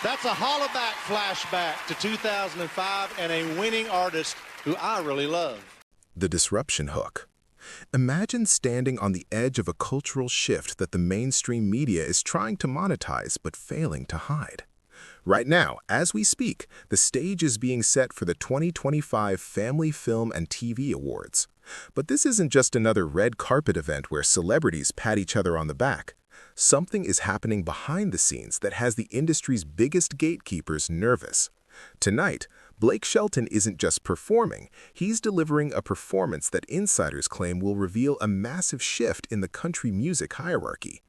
That's a holoback flashback to 2005 and a winning artist who I really love. The disruption hook. Imagine standing on the edge of a cultural shift that the mainstream media is trying to monetize but failing to hide. Right now, as we speak, the stage is being set for the 2025 Family Film and TV Awards. But this isn't just another red carpet event where celebrities pat each other on the back. Something is happening behind the scenes that has the industry's biggest gatekeepers nervous. Tonight, Blake Shelton isn't just performing, he's delivering a performance that insiders claim will reveal a massive shift in the country music hierarchy.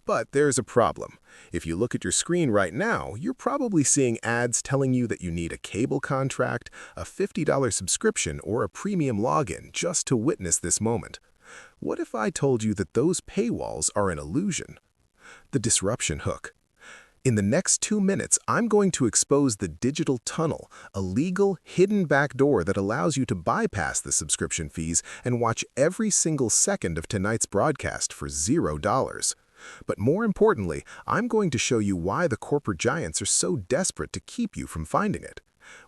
But there's a problem. If you look at your screen right now, you're probably seeing ads telling you that you need a cable contract, a $50 subscription, or a premium login just to witness this moment. What if I told you that those paywalls are an illusion? The disruption hook. In the next 2 minutes, I'm going to expose the digital tunnel, a legal, hidden backdoor that allows you to bypass the subscription fees and watch every single second of tonight's broadcast for $0. But more importantly, I'm going to show you why the corporate giants are so desperate to keep you from finding it.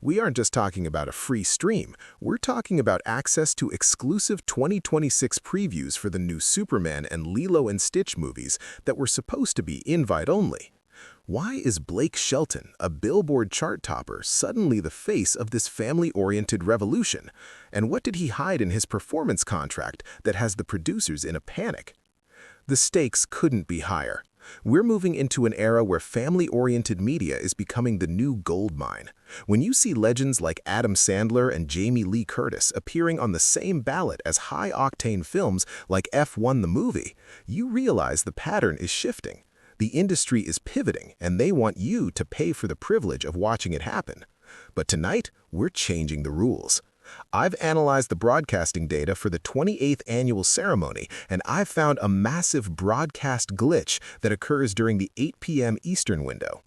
We aren't just talking about a free stream, we're talking about access to exclusive 2026 previews for the new Superman and Lilo and Stitch movies that were supposed to be invite-only. Why is Blake Shelton, a Billboard chart topper, suddenly the face of this family-oriented revolution? And what did he hide in his performance contract that has the producers in a panic? The stakes couldn't be higher. We're moving into an era where family-oriented media is becoming the new gold mine. When you see legends like Adam Sandler and Jamie Lee Curtis appearing on the same ballot as high-octane films like F1 the movie, you realize the pattern is shifting. The industry is pivoting, and they want you to pay for the privilege of watching it happen. But tonight, we're changing the rules. I've analyzed the broadcasting data for the 28th annual ceremony, and I've found a massive broadcast glitch that occurs during the 8 p.m. Eastern window.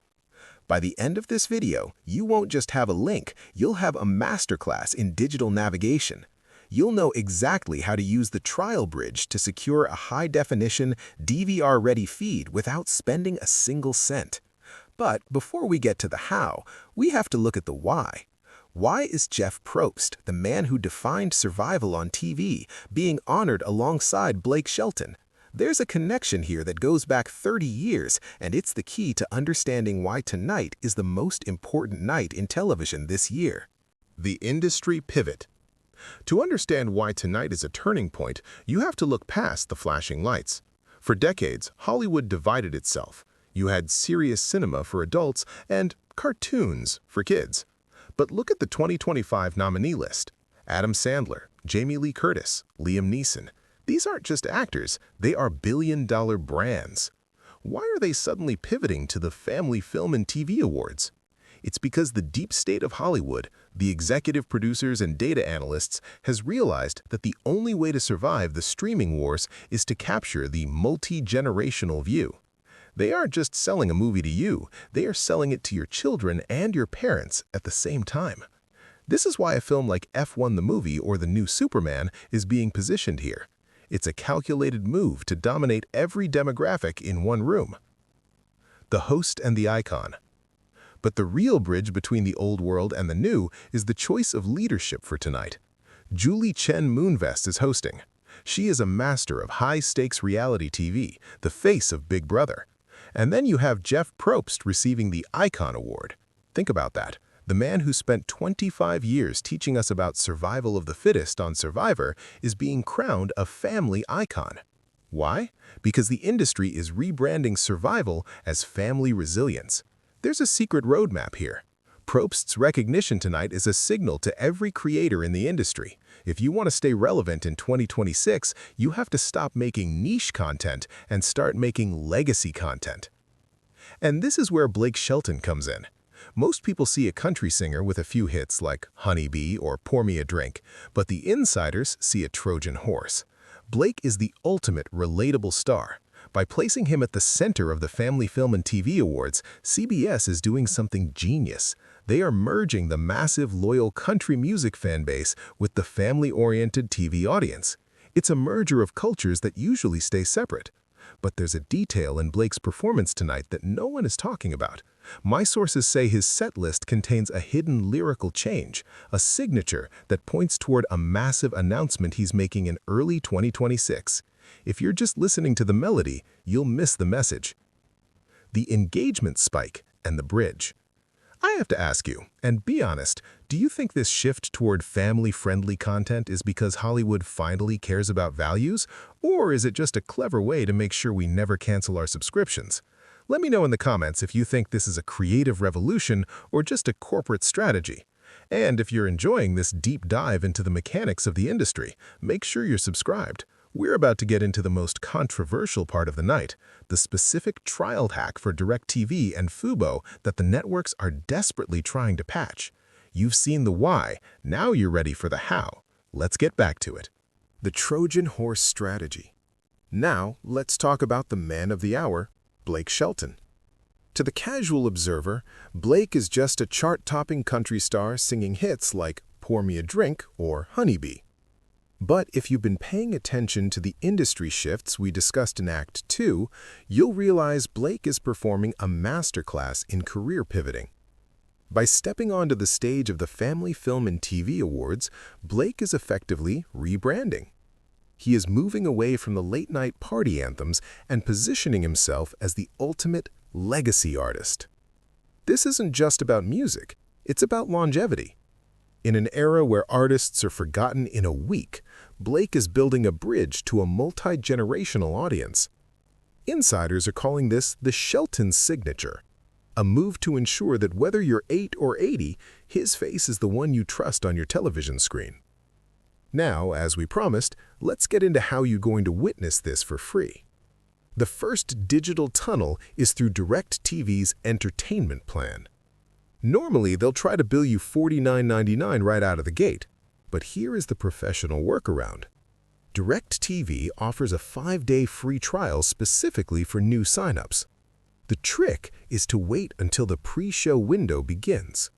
By the end of this video, you won't just have a link, you'll have a masterclass in digital navigation. You'll know exactly how to use the trial bridge to secure a high-definition, DVR-ready feed without spending a single cent. But before we get to the how, we have to look at the why. Why is Jeff Probst, the man who defined survival on TV, being honored alongside Blake Shelton? There's a connection here that goes back 30 years, and it's the key to understanding why tonight is the most important night in television this year. The industry pivot. To understand why tonight is a turning point, you have to look past the flashing lights. For decades, Hollywood divided itself. You had serious cinema for adults and cartoons for kids. But look at the 2025 nominee list. Adam Sandler, Jamie Lee Curtis, Liam Neeson. These aren't just actors, they are billion-dollar brands. Why are they suddenly pivoting to the Family Film and TV Awards? It's because the deep state of Hollywood, the executive producers and data analysts, has realized that the only way to survive the streaming wars is to capture the multi-generational view. They aren't just selling a movie to you, they are selling it to your children and your parents at the same time. This is why a film like F1 the movie or the new Superman is being positioned here. It's a calculated move to dominate every demographic in one room. The host and the icon. But the real bridge between the old world and the new is the choice of leadership for tonight. Julie Chen Moonves is hosting. She is a master of high-stakes reality TV, the face of Big Brother. And then you have Jeff Probst receiving the Icon Award. Think about that. The man who spent 25 years teaching us about survival of the fittest on Survivor is being crowned a family icon. Why? Because the industry is rebranding survival as family resilience. There's a secret roadmap here. Probst's recognition tonight is a signal to every creator in the industry. If you want to stay relevant in 2026, you have to stop making niche content and start making legacy content. And this is where Blake Shelton comes in. Most people see a country singer with a few hits like Honey Bee or Pour Me a Drink, but the insiders see a Trojan horse. Blake is the ultimate relatable star. By placing him at the center of the Family Film and TV Awards, CBS is doing something genius. They are merging the massive, loyal country music fan base with the family-oriented TV audience. It's a merger of cultures that usually stay separate. But there's a detail in Blake's performance tonight that no one is talking about. My sources say his set list contains a hidden lyrical change, a signature that points toward a massive announcement he's making in early 2026. If you're just listening to the melody, you'll miss the message. The engagement spike and the bridge. I have to ask you, and be honest, do you think this shift toward family-friendly content is because Hollywood finally cares about values, or is it just a clever way to make sure we never cancel our subscriptions? Let me know in the comments if you think this is a creative revolution or just a corporate strategy. And if you're enjoying this deep dive into the mechanics of the industry, make sure you're subscribed. We're about to get into the most controversial part of the night, the specific trial hack for DirecTV and Fubo that the networks are desperately trying to patch. You've seen the why, now you're ready for the how. Let's get back to it. The Trojan horse strategy. Now, let's talk about the man of the hour, Blake Shelton. To the casual observer, Blake is just a chart-topping country star singing hits like Pour Me a Drink or Honeybee. But if you've been paying attention to the industry shifts we discussed in Act 2, you'll realize Blake is performing a masterclass in career pivoting. By stepping onto the stage of the Family Film and TV Awards, Blake is effectively rebranding. He is moving away from the late-night party anthems and positioning himself as the ultimate legacy artist. This isn't just about music, it's about longevity. In an era where artists are forgotten in a week, Blake is building a bridge to a multi-generational audience. Insiders are calling this the Shelton signature, a move to ensure that whether you're 8 or 80, his face is the one you trust on your television screen. Now, as we promised, let's get into how you're going to witness this for free. The first digital tunnel is through DirecTV's entertainment plan. Normally, they'll try to bill you $49.99 right out of the gate, but here is the professional workaround. DirecTV offers a 5-day free trial specifically for new signups. The trick is to wait until the pre-show window begins.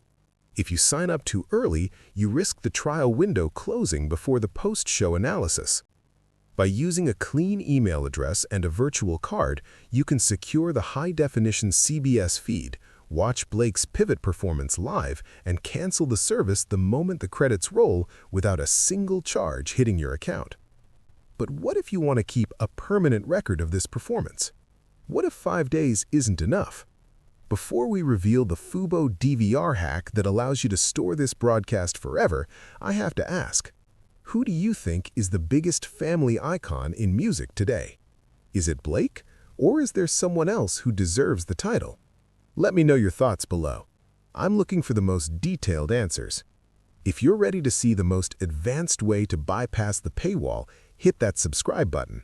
If you sign up too early, you risk the trial window closing before the post-show analysis. By using a clean email address and a virtual card, you can secure the high-definition CBS feed, watch Blake's pivot performance live, and cancel the service the moment the credits roll without a single charge hitting your account. But what if you want to keep a permanent record of this performance? What if 5 days isn't enough? Before we reveal the Fubo DVR hack that allows you to store this broadcast forever, I have to ask, who do you think is the biggest family icon in music today? Is it Blake, or is there someone else who deserves the title? Let me know your thoughts below. I'm looking for the most detailed answers. If you're ready to see the most advanced way to bypass the paywall, hit that subscribe button.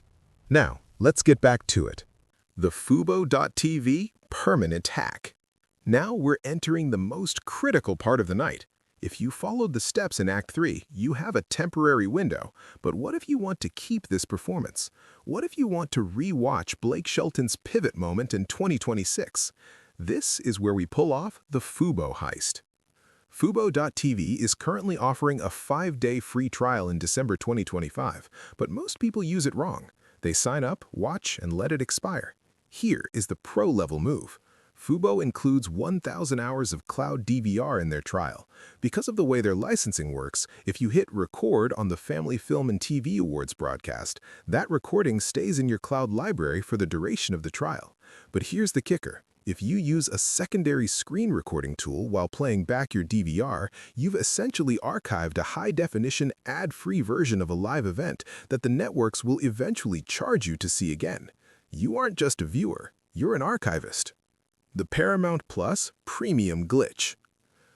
Now, let's get back to it. The Fubo.tv permanent hack. Now we're entering the most critical part of the night. If you followed the steps in Act 3, you have a temporary window. But what if you want to keep this performance? What if you want to re-watch Blake Shelton's pivot moment in 2026? This is where we pull off the Fubo heist. Fubo.tv is currently offering a 5-day free trial in December 2025, but most people use it wrong. They sign up, watch, and let it expire. Here is the pro-level move. Fubo includes 1,000 hours of cloud DVR in their trial. Because of the way their licensing works, if you hit record on the Family Film and TV Awards broadcast, that recording stays in your cloud library for the duration of the trial. But here's the kicker. If you use a secondary screen recording tool while playing back your DVR, you've essentially archived a high-definition, ad-free version of a live event that the networks will eventually charge you to see again. You aren't just a viewer, you're an archivist. The Paramount Plus Premium Glitch.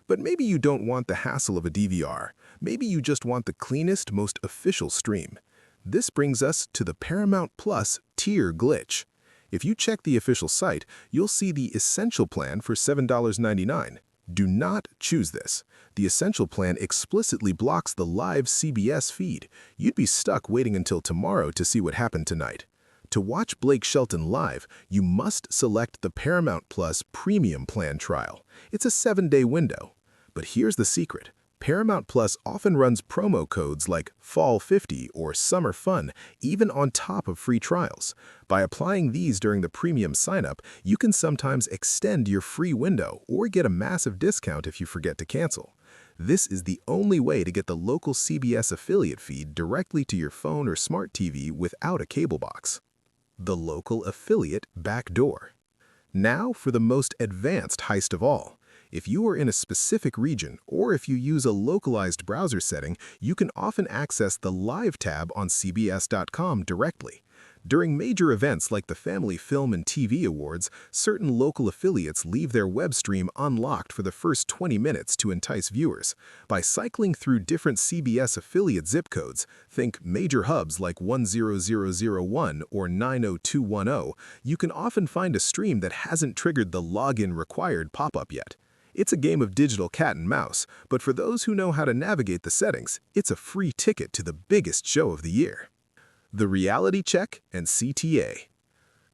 But maybe you don't want the hassle of a DVR. Maybe you just want the cleanest, most official stream. This brings us to the Paramount Plus Tier Glitch. If you check the official site, you'll see the Essential Plan for $7.99. Do not choose this. The Essential Plan explicitly blocks the live CBS feed. You'd be stuck waiting until tomorrow to see what happened tonight. To watch Blake Shelton live, you must select the Paramount Plus Premium Plan trial. It's a 7-day window. But here's the secret. Paramount Plus often runs promo codes like Fall 50 or Summer Fun, even on top of free trials. By applying these during the premium sign-up, you can sometimes extend your free window or get a massive discount if you forget to cancel. This is the only way to get the local CBS affiliate feed directly to your phone or smart TV without a cable box. The local affiliate backdoor. Now for the most advanced heist of all. If you are in a specific region or if you use a localized browser setting, you can often access the Live tab on CBS.com directly. During major events like the Family Film and TV Awards, certain local affiliates leave their web stream unlocked for the first 20 minutes to entice viewers. By cycling through different CBS affiliate zip codes, think major hubs like 10001 or 90210, you can often find a stream that hasn't triggered the login required pop-up yet. It's a game of digital cat and mouse, but for those who know how to navigate the settings, it's a free ticket to the biggest show of the year. The reality check and CTA.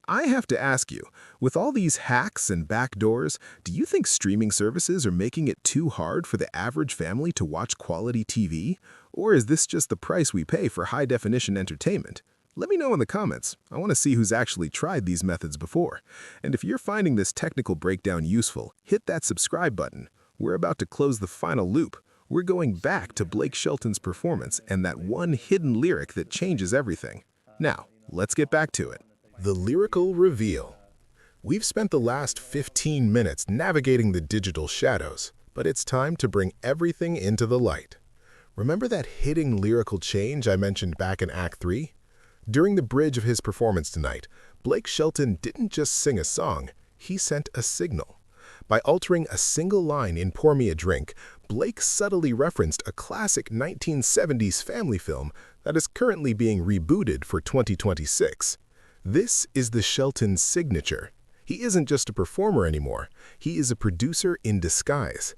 I have to ask you, with all these hacks and backdoors, do you think streaming services are making it too hard for the average family to watch quality TV? Or is this just the price we pay for high-definition entertainment? Let me know in the comments. I want to see who's actually tried these methods before. And if you're finding this technical breakdown useful, hit that subscribe button. We're about to close the final loop. We're going back to Blake Shelton's performance and that one hidden lyric that changes everything. Now, let's get back to it. The lyrical reveal. We've spent the last 15 minutes navigating the digital shadows, but it's time to bring everything into the light. Remember that hidden lyrical change I mentioned back in Act 3? During the bridge of his performance tonight, Blake Shelton didn't just sing a song, he sent a signal. By altering a single line in Pour Me a Drink, Blake subtly referenced a classic 1970s family film that is currently being rebooted for 2026. This is the Shelton signature. He isn't just a performer anymore, he is a producer in disguise.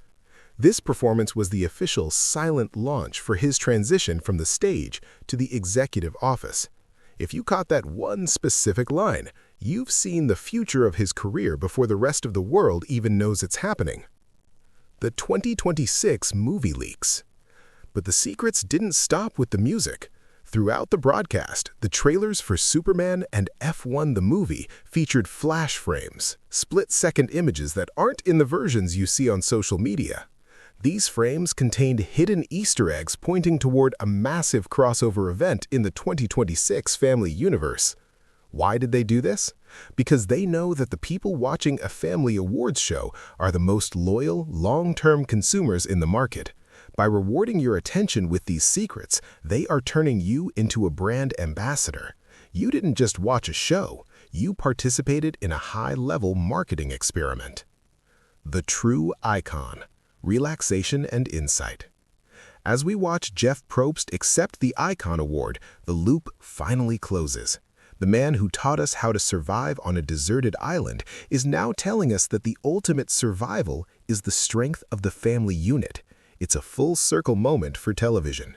This performance was the official silent launch for his transition from the stage to the executive office. If you caught that one specific line, you've seen the future of his career before the rest of the world even knows it's happening. The 2026 movie leaks. But the secrets didn't stop with the music. Throughout the broadcast, the trailers for Superman and F1 the movie featured flash frames, split-second images that aren't in the versions you see on social media. These frames contained hidden Easter eggs pointing toward a massive crossover event in the 2026 family universe. Why did they do this? Because they know that the people watching a family awards show are the most loyal, long-term consumers in the market. By rewarding your attention with these secrets, they are turning you into a brand ambassador. You didn't just watch a show, you participated in a high-level marketing experiment. The true icon. Relaxation and insight. As we watch Jeff Probst accept the Icon Award, the loop finally closes. The man who taught us how to survive on a deserted island is now telling us that the ultimate survival is the strength of the family unit. It's a full-circle moment for television.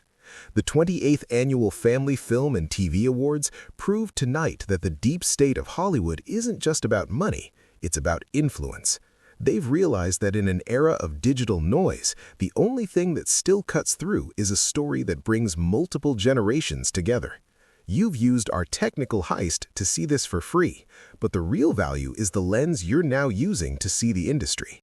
The 28th Annual Family Film and TV Awards proved tonight that the deep state of Hollywood isn't just about money, it's about influence. They've realized that in an era of digital noise, the only thing that still cuts through is a story that brings multiple generations together. You've used our technical heist to see this for free, but the real value is the lens you're now using to see the industry.